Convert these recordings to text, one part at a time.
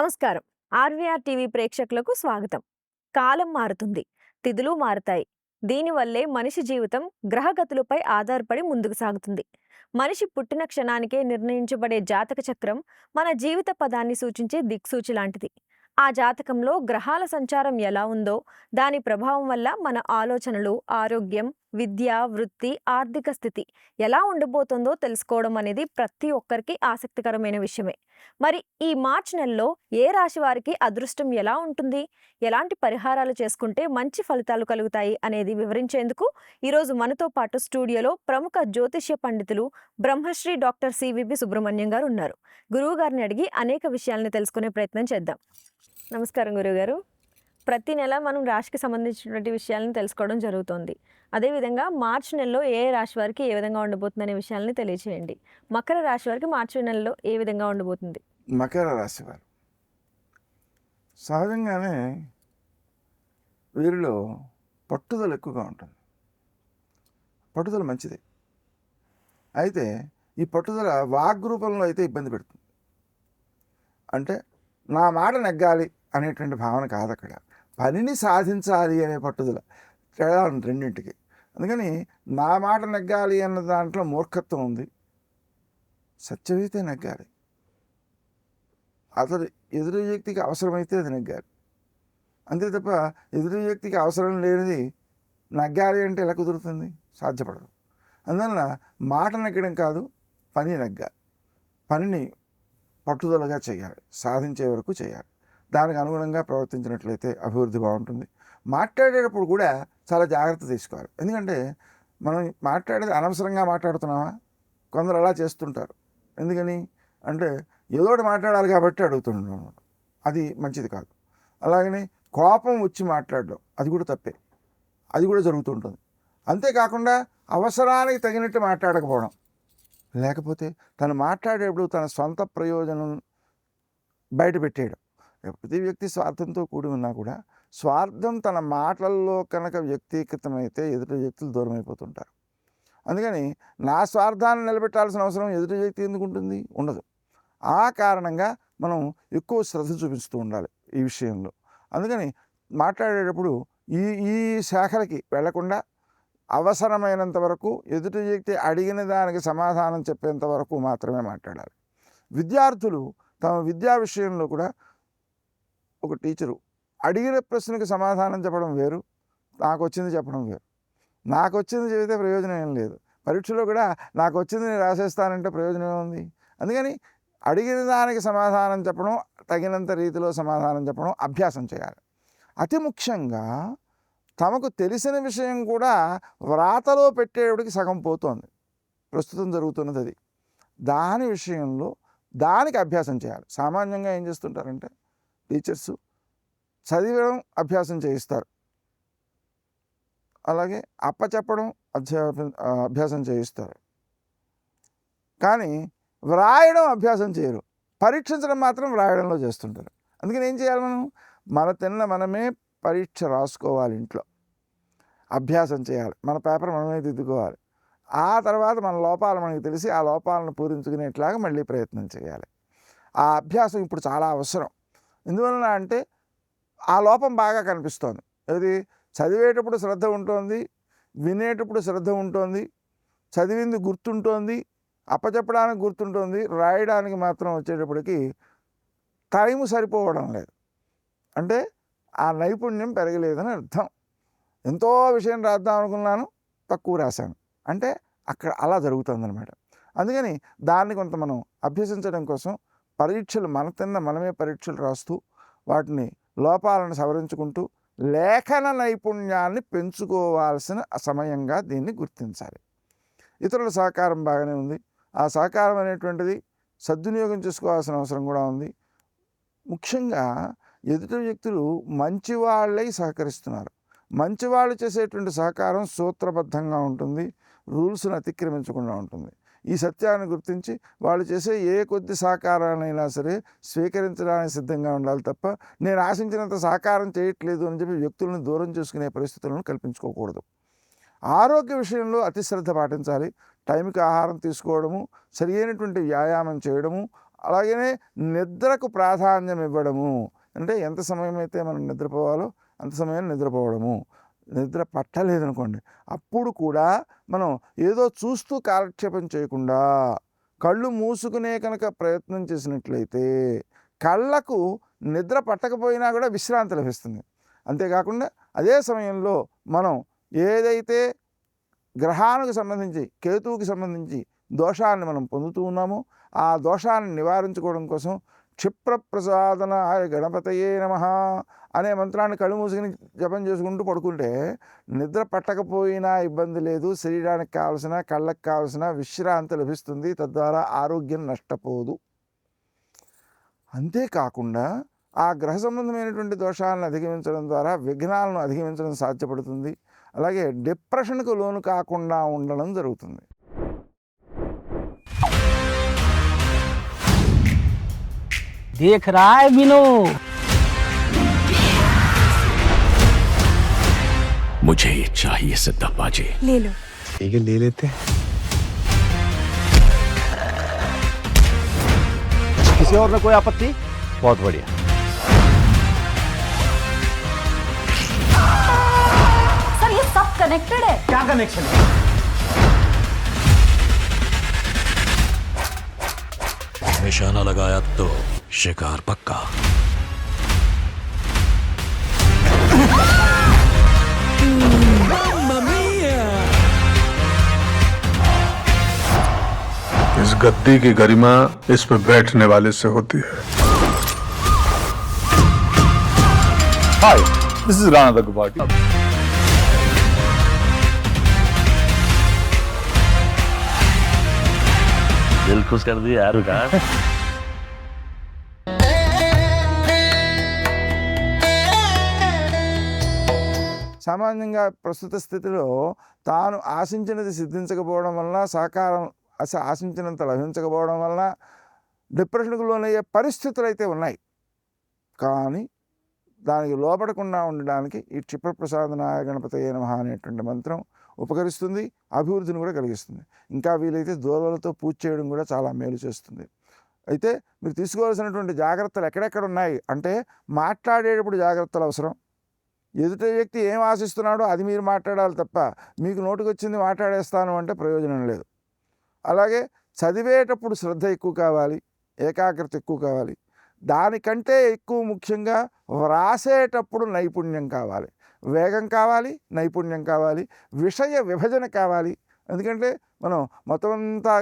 నమస్కారం. RVR TV ప్రేక్షకులకు స్వాగతం. కాలం మారుతుంది, తిథులు మారుతాయి. దీనివల్లే మనిషి జీవితం గ్రహగతులపై ఆధారపడి ముందుకు సాగుతుంది. మనిషి పుట్టిన క్షణానికే నిర్ణయించబడే జాతక చక్రం మన జీవిత పదాన్ని సూచించే దిక్సూచి లాంటిది. ఆ జాతకంలో గ్రహాల సంచారం ఎలా ఉందో దాని ప్రభావం వల్ల మన ఆలోచనలు, ఆరోగ్యం, విద్య, వృత్తి, ఆర్థిక స్థితి ఎలా ఉండబోతుందో తెలుసుకోవడం అనేది ప్రతి ఒక్కరికి ఆసక్తికరమైన విషయమే. మరి ఈ మార్చి నెలలో ఏ రాశి వారికి అదృష్టం ఎలా ఉంటుంది, ఎలాంటి పరిహారాలు చేసుకుంటే మంచి ఫలితాలు కలుగుతాయి అనేది వివరించేందుకు ఈరోజు మనతో పాటు స్టూడియోలో ప్రముఖ జ్యోతిష్య పండితులు బ్రహ్మశ్రీ డాక్టర్ సివిబి సుబ్రహ్మణ్యం గారు ఉన్నారు. గురువు గారిని అడిగి అనేక విషయాలను తెలుసుకునే ప్రయత్నం చేద్దాం. నమస్కారం గురువుగారు. ప్రతి నెల మనం రాశికి సంబంధించినటువంటి విషయాలను తెలుసుకోవడం జరుగుతుంది. అదేవిధంగా మార్చి నెలలో ఏ రాశి వారికి ఏ విధంగా ఉండబోతుందనే విషయాలను తెలియచేయండి. మకర రాశి వారికి మార్చి నెలలో ఏ విధంగా ఉండబోతుంది? మకర రాశి వారు సహజంగానే వీరిలో పట్టుదల ఎక్కువగా ఉంటుంది. పట్టుదల మంచిది. అయితే ఈ పట్టుదల వాగ్రూపంలో అయితే ఇబ్బంది పెడుతుంది. అంటే నా మాట నెగ్గాలి అనేటువంటి భావన కాదు, అక్కడ పనిని సాధించాలి అనే పట్టుదల. తేడా ఉంది రెండింటికి. అందుకని నా మాట నెగ్గాలి అన్న దాంట్లో మూర్ఖత్వం ఉంది. సత్యమైతే నెగ్గాలి. అతడు ఎదురు వ్యక్తికి అవసరమైతే అది నెగ్గాలి. అంతే తప్ప ఎదురు వ్యక్తికి అవసరం లేనిది నెగ్గాలి అంటే ఎలా కుదురుతుంది? సాధ్యపడదు. అందువలన మాట నెగ్గడం కాదు, పని నెగ్గాలి. పనిని పట్టుదలగా చేయాలి, సాధించే వరకు చేయాలి. దానికి అనుగుణంగా ప్రవర్తించినట్లయితే అభివృద్ధి బాగుంటుంది. మాట్లాడేటప్పుడు కూడా చాలా జాగ్రత్త తీసుకోవాలి. ఎందుకంటే మనం మాట్లాడేది అనవసరంగా మాట్లాడుతున్నామా? కొందరు అలా చేస్తుంటారు. ఎందుకని అంటే ఏదోటి మాట్లాడాలి కాబట్టి అడుగుతుంటాం. అది మంచిది కాదు. అలాగని కోపం వచ్చి మాట్లాడడం అది కూడా తప్పే. అది కూడా జరుగుతుంటుంది. అంతేకాకుండా అవసరానికి తగినట్టు మాట్లాడకపోవడం, లేకపోతే తను మాట్లాడేప్పుడు తన సొంత ప్రయోజనం బయట పెట్టేయడం. ప్రతి వ్యక్తి స్వార్థంతో కూడి ఉన్నా కూడా స్వార్థం తన మాటల్లో కనుక వ్యక్తీకృతమైతే ఎదుటి వ్యక్తులు దూరం అయిపోతుంటారు. అందుకని నా స్వార్థాన్ని నిలబెట్టాల్సిన అవసరం ఎదుటి వ్యక్తి ఎందుకు ఉంటుంది? ఉండదు. ఆ కారణంగా మనం ఎక్కువ శ్రద్ధ చూపిస్తూ ఉండాలి ఈ విషయంలో. అందుకని మాట్లాడేటప్పుడు ఈ ఈ శాఖలకి వెళ్లకుండా అవసరమైనంత వరకు ఎదుటి వ్యక్తి అడిగిన దానికి సమాధానం చెప్పేంత వరకు మాత్రమే మాట్లాడాలి. విద్యార్థులు తమ విద్యా విషయంలో కూడా ఒక టీచరు అడిగిన ప్రశ్నకు సమాధానం చెప్పడం వేరు, నాకు వచ్చింది చెప్పడం వేరు. నాకు వచ్చింది చెబితే ప్రయోజనం ఏం లేదు. పరీక్షలో కూడా నాకు వచ్చింది నేను రాసేస్తానంటే ప్రయోజనం ఏముంది? అందుకని అడిగిన దానికి సమాధానం చెప్పడం, తగినంత రీతిలో సమాధానం చెప్పడం అభ్యాసం చేయాలి. అతి ముఖ్యంగా తమకు తెలిసిన విషయం కూడా వ్రాతలో పెట్టేటికి సగం పోతోంది. ప్రస్తుతం జరుగుతున్నది అది. దాని విషయంలో దానికి అభ్యాసం చేయాలి. సామాన్యంగా ఏం చేస్తుంటారంటే టీచర్సు చదివడం అభ్యాసం చేయిస్తారు, అలాగే అప్పచెప్పడం అభ్యాసం చేయిస్తారు, కానీ వ్రాయడం అభ్యాసం చేయరు. పరీక్షించడం మాత్రం వ్రాయడంలో చేస్తుంటారు. అందుకని ఏం చేయాలి? మనమే పరీక్ష రాసుకోవాలి. ఇంట్లో అభ్యాసం చేయాలి. మన పేపర్ మనమే దిద్దుకోవాలి. ఆ తర్వాత మన లోపాలు మనకి తెలిసి ఆ లోపాలను పూరించుకునేట్లాగా మళ్ళీ ప్రయత్నం చేయాలి. ఆ అభ్యాసం ఇప్పుడు చాలా అవసరం. ఎందువలన అంటే ఆ లోపం బాగా కనిపిస్తోంది. అది చదివేటప్పుడు శ్రద్ధ ఉంటుంది, వినేటప్పుడు శ్రద్ధ ఉంటుంది, చదివింది గుర్తుంటుంది, అప్పచెప్పడానికి గుర్తుంటుంది, రాయడానికి మాత్రం వచ్చేటప్పటికి టైము సరిపోవడం లేదు. అంటే ఆ నైపుణ్యం పెరగలేదని అర్థం. ఎంతో విషయం రాద్దాం అనుకున్నాను, తక్కువ రాశాను అంటే అక్కడ అలా జరుగుతుందన్నమాట. అందుకని దాన్ని కొంత మనం అభ్యసించడం కోసం పరీక్షలు మనమే పరీక్షలు రాస్తూ వాటిని లోపాలను సవరించుకుంటూ లేఖన నైపుణ్యాన్ని పెంచుకోవాల్సిన సమయంగా దీన్ని గుర్తించాలి. ఇతరుల సహకారం బాగానే ఉంది. ఆ సహకారం అనేటువంటిది సద్వినియోగం చేసుకోవాల్సిన అవసరం కూడా ఉంది. ముఖ్యంగా ఎదుటి వ్యక్తులు మంచివాళ్ళై సహకరిస్తున్నారు. మంచివాళ్ళు చేసేటువంటి సహకారం సూత్రబద్ధంగా ఉంటుంది, రూల్స్ను అతిక్రమించకుండా ఉంటుంది. ఈ సత్యాన్ని గుర్తించి వాళ్ళు చేసే ఏ కొద్ది సహకారాన్నైనా సరే స్వీకరించడానికి సిద్ధంగా ఉండాలి తప్ప నేను ఆశించినంత సహకారం చేయట్లేదు అని చెప్పి వ్యక్తులను దూరం చేసుకునే పరిస్థితులను కల్పించుకోకూడదు. ఆరోగ్య విషయంలో అతి శ్రద్ధ పాటించాలి. టైంకి ఆహారం తీసుకోవడము, సరి అయినటువంటి వ్యాయామం చేయడము, అలాగనే నిద్రకు ప్రాధాన్యం ఇవ్వడము, అంటే ఎంత సమయం అయితే మనం నిద్రపోవాలో అంత సమయం నిద్రపోవడము. నిద్ర పట్టలేదనుకోండి, అప్పుడు కూడా మనం ఏదో చూస్తూ కాలక్షేపం చేయకుండా కళ్ళు మూసుకునే కనుక ప్రయత్నం చేసినట్లయితే కళ్ళకు నిద్ర పట్టకపోయినా కూడా విశ్రాంతి లభిస్తుంది. అంతేకాకుండా అదే సమయంలో మనం ఏదైతే గ్రహానికి సంబంధించి, కేతువుకి సంబంధించి దోషాన్ని మనం పొందుతూ ఉన్నామో ఆ దోషాన్ని నివారించుకోవడం కోసం క్షిప్రప్రసాదనాయ గణపతయే నమః అనే మంత్రాన్ని కళ్ళు మూసుకుని జపం చేసుకుంటూ పడుకుంటే నిద్ర పట్టకపోయినా ఇబ్బంది లేదు. శరీరానికి కావలసిన, కళ్ళకు కావలసిన విశ్రాంతి లభిస్తుంది. తద్వారా ఆరోగ్యం నష్టపోదు. అంతేకాకుండా ఆ గ్రహ సంబంధమైనటువంటి దోషాలను అధిగమించడం ద్వారా విఘ్నాలను అధిగమించడం సాధ్యపడుతుంది. అలాగే డిప్రెషన్కు లోను కాకుండా ఉండడం జరుగుతుంది. देख रहा है विनो, मुझे ये चाहिए सिद्धप्पा जी। ले लो। ठीक है, ले लेते हैं। किसी और में कोई आपत्ति? बहुत बढ़िया। सर ये सब कनेक्टेड है। क्या कनेक्शन है? निशाना लगाया तो शिकार पक्का। इस गद्दी की गरिमा इस पर बैठने वाले से होती है। हाय, दिस इज राणा दग्गुबाटी। दिल खुश कर दिया यार का। సామాన్యంగా ప్రస్తుత స్థితిలో తాను ఆశించినది సిద్ధించకపోవడం వలన, సహకారం ఆశించినంత లభించకపోవడం వలన డిప్రెషన్కు లోనయ్యే పరిస్థితులు అయితే ఉన్నాయి. కానీ దానికి లోపడకుండా ఉండడానికి ఈ క్షిప్రప్రసాదనాయ గణపతయే నమః అనేటువంటి మంత్రం ఉపకరిస్తుంది, అభివృద్ధిని కూడా కలిగిస్తుంది. ఇంకా వీలైతే దూరాలతో పూజ చేయడం కూడా చాలా మేలు చేస్తుంది. అయితే మీరు తీసుకోవాల్సినటువంటి జాగ్రత్తలు ఎక్కడెక్కడ ఉన్నాయి అంటే, మాట్లాడేటప్పుడు జాగ్రత్తలు అవసరం. ఎదుటి వ్యక్తి ఏం ఆశిస్తున్నాడో అది మీరు మాట్లాడాలి తప్ప మీకు నోటికొచ్చింది మాట్లాడేస్తాను అంటే ప్రయోజనం లేదు. అలాగే చదివేటప్పుడు శ్రద్ధ ఎక్కువ కావాలి, ఏకాగ్రత ఎక్కువ కావాలి. దానికంటే ఎక్కువ ముఖ్యంగా వ్రాసేటప్పుడు నైపుణ్యం కావాలి, వేగం కావాలి, నైపుణ్యం కావాలి, విషయ విభజన కావాలి. ఎందుకంటే మనం మొత్తం అంతా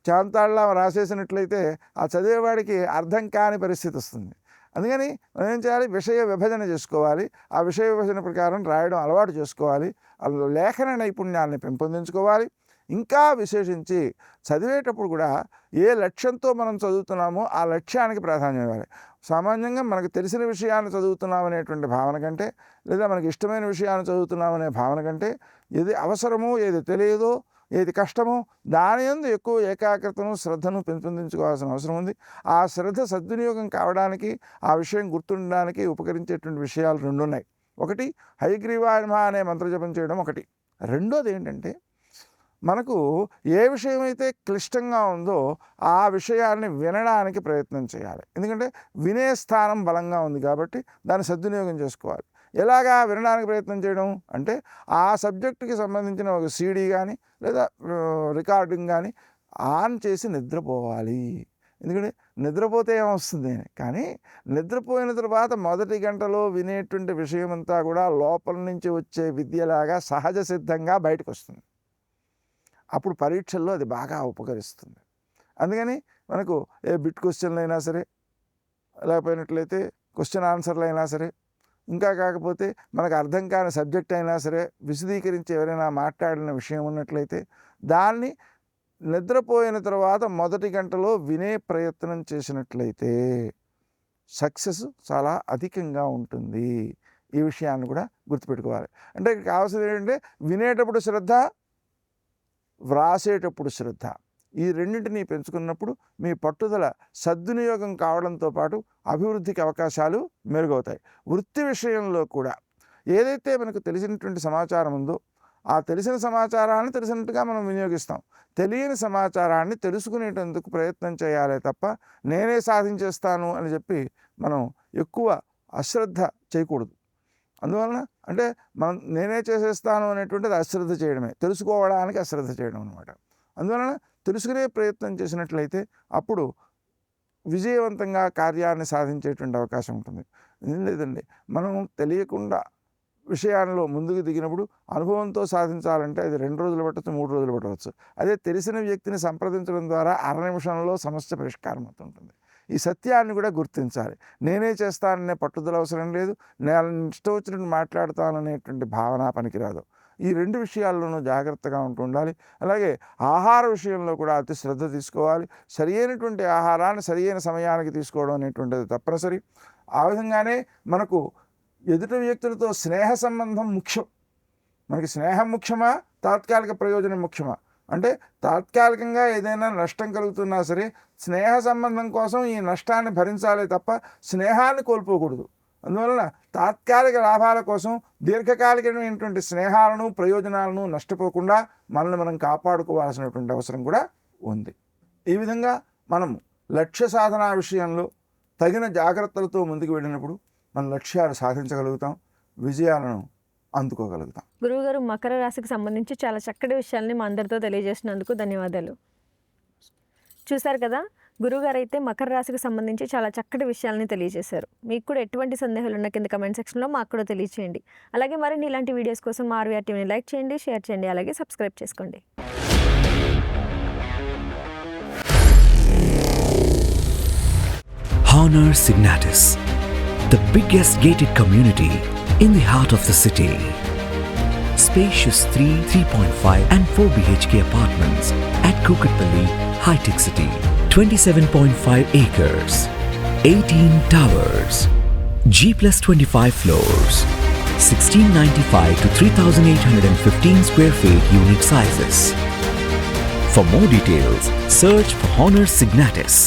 చాంతాళ్ళ రాసేసినట్లయితే ఆ చదివేవాడికి అర్థం కాని పరిస్థితి వస్తుంది. అందుకని మనం ఏం చేయాలి, విషయ విభజన చేసుకోవాలి. ఆ విషయ విభజన ప్రకారం రాయడం అలవాటు చేసుకోవాలి. లేఖన నైపుణ్యాన్ని పెంపొందించుకోవాలి. ఇంకా విశేషించి చదివేటప్పుడు కూడా ఏ లక్ష్యంతో మనం చదువుతున్నామో ఆ లక్ష్యానికి ప్రాధాన్యం ఇవ్వాలి. సామాన్యంగా మనకు తెలిసిన విషయాన్ని చదువుతున్నామనేటువంటి భావన కంటే, లేదా మనకి ఇష్టమైన విషయాన్ని చదువుతున్నామనే భావన కంటే, ఏది అవసరమో, ఏది తెలియదో, ఏది కష్టమో దాని యందు ఎక్కువ ఏకాగ్రతను, శ్రద్ధను పెంపొందించుకోవాల్సిన అవసరం ఉంది. ఆ శ్రద్ధ సద్వినియోగం కావడానికి, ఆ విషయం గుర్తుండడానికి ఉపకరించేటువంటి విషయాలు రెండు ఉన్నాయి. ఒకటి హయగ్రీవాయ నమః అనే మంత్రజపం చేయడం ఒకటి. రెండోది ఏంటంటే, మనకు ఏ విషయమైతే క్లిష్టంగా ఉందో ఆ విషయాన్ని వినడానికి ప్రయత్నం చేయాలి. ఎందుకంటే వినే స్థానం బలంగా ఉంది కాబట్టి దాన్ని సద్వినియోగం చేసుకోవాలి. ఎలాగా వినడానికి ప్రయత్నం చేయడం అంటే, ఆ సబ్జెక్టుకి సంబంధించిన ఒక సీడీ కానీ లేదా రికార్డింగ్ కానీ ఆన్ చేసి నిద్రపోవాలి. ఎందుకంటే నిద్రపోతే ఏమొస్తుంది కానీ, నిద్రపోయిన తర్వాత మొదటి గంటలో వినేటువంటి విషయమంతా కూడా లోపల నుంచి వచ్చే విద్యలాగా సహజ సిద్ధంగా బయటకు వస్తుంది. అప్పుడు పరీక్షల్లో అది బాగా ఉపకరిస్తుంది. అందుకని మనకు ఏ బిట్ క్వశ్చన్లు అయినా సరే, లేకపోయినట్లయితే క్వశ్చన్ ఆన్సర్లు అయినా సరే, ఇంకా కాకపోతే మనకు అర్థం కాని సబ్జెక్ట్ అయినా సరే విశదీకరించి ఎవరైనా మాట్లాడిన విషయం ఉన్నట్లయితే దాన్ని నిద్రపోయిన తర్వాత మొదటి గంటలో వినే ప్రయత్నం చేసినట్లయితే సక్సెస్ చాలా అధికంగా ఉంటుంది. ఈ విషయాన్ని కూడా గుర్తుపెట్టుకోవాలి. అంటే కావాల్సింది ఏంటంటే, వినేటప్పుడు శ్రద్ధ, వ్రాసేటప్పుడు శ్రద్ధ. ఈ రెండింటినీ పెంచుకున్నప్పుడు మీ పట్టుదల సద్వినియోగం కావడంతో పాటు అభివృద్ధికి అవకాశాలు మెరుగవుతాయి. వృత్తి విషయంలో కూడా ఏదైతే మనకు తెలిసినటువంటి సమాచారం ఉందో ఆ తెలిసిన సమాచారాన్ని తెలిసినట్టుగా మనం వినియోగిస్తాం. తెలియని సమాచారాన్ని తెలుసుకునేటందుకు ప్రయత్నం చేయాలే తప్ప నేనే సాధించేస్తాను అని చెప్పి మనం ఎక్కువ అశ్రద్ధ చేయకూడదు. అందువలన అంటే మనం నేనే చేసేస్తాను అనేటువంటిది అశ్రద్ధ చేయడమే, తెలుసుకోవడానికి అశ్రద్ధ చేయడం అనమాట. అందువలన తెలుసుకునే ప్రయత్నం చేసినట్లయితే అప్పుడు విజయవంతంగా కార్యాన్ని సాధించేటువంటి అవకాశం ఉంటుంది. ఏం లేదండి, మనం తెలియకుండా విషయాల్లో ముందుకు దిగినప్పుడు అనుభవంతో సాధించాలంటే అది 2 రోజులు పట్టవచ్చు, 3 రోజులు పట్టవచ్చు. అదే తెలిసిన వ్యక్తిని సంప్రదించడం ద్వారా అర నిమిషంలో సమస్య పరిష్కారం అవుతుంటుంది. ఈ సత్యాన్ని కూడా గుర్తించాలి. నేనే చేస్తాననే పట్టుదల అవసరం లేదు, నేను ఇష్టం వచ్చినట్టు మాట్లాడతాననేటువంటి భావన పనికిరాదు. ఈ 2 విషయాల్లోనూ జాగ్రత్తగా ఉండాలి. అలాగే ఆహార విషయంలో కూడా అతి శ్రద్ధ తీసుకోవాలి. సరి అయినటువంటి ఆహారాన్ని సరి అయిన సమయానికి తీసుకోవడం అనేటువంటిది తప్పనిసరి. ఆ విధంగానే మనకు ఎదుటి వ్యక్తులతో స్నేహ సంబంధం ముఖ్యం. మనకి స్నేహం ముఖ్యమా, తాత్కాలిక ప్రయోజనం ముఖ్యమా అంటే తాత్కాలికంగా ఏదైనా నష్టం కలుగుతున్నా సరే స్నేహ సంబంధం కోసం ఈ నష్టాన్ని భరించాలే తప్ప స్నేహాన్ని కోల్పోకూడదు. అందువలన తాత్కాలిక లాభాల కోసం దీర్ఘకాలికమైనటువంటి స్నేహాలను ప్రయోజనాలను నష్టపోకుండా మనల్ని మనం కాపాడుకోవాల్సినటువంటి అవసరం కూడా ఉంది. ఈ విధంగా మనం లక్ష్య సాధన విషయంలో తగిన జాగ్రత్తలతో ముందుకు వెళ్ళినప్పుడు మన లక్ష్యాలు సాధించగలుగుతాం, విజయాలను అందుకోగలుగుతాం. గురువుగారు మకర రాశికి సంబంధించి చాలా చక్కటి విషయాల్ని మా అందరితో తెలియజేసినందుకు ధన్యవాదాలు. చూశారు కదా, గురువుగారు అయితే మకర రాశికి సంబంధించి చాలా చక్కటి విషయాలని తెలియజేశారు. మీకు కూడా ఎటువంటి సందేహాలు ఉన్న కింద కమెంట్ సెక్షన్లో మాకు కూడా తెలియచేయండి. అలాగే మరిన్ని ఇలాంటి వీడియోస్ కోసం మా ఆర్వీఆర్ టీవీని లైక్ చేయండి, షేర్ చేయండి, అలాగే సబ్స్క్రైబ్ చేసుకోండి. Honor Signatus, the biggest gated community in the heart of the city. Spacious 3, 3.5 and 4 BHK apartments at Kukatpalli, High-Tech City. 27.5 acres, 18 towers, G+25 floors, 1695 to 3815 square feet unit sizes. For more details, search for Honor Signatus.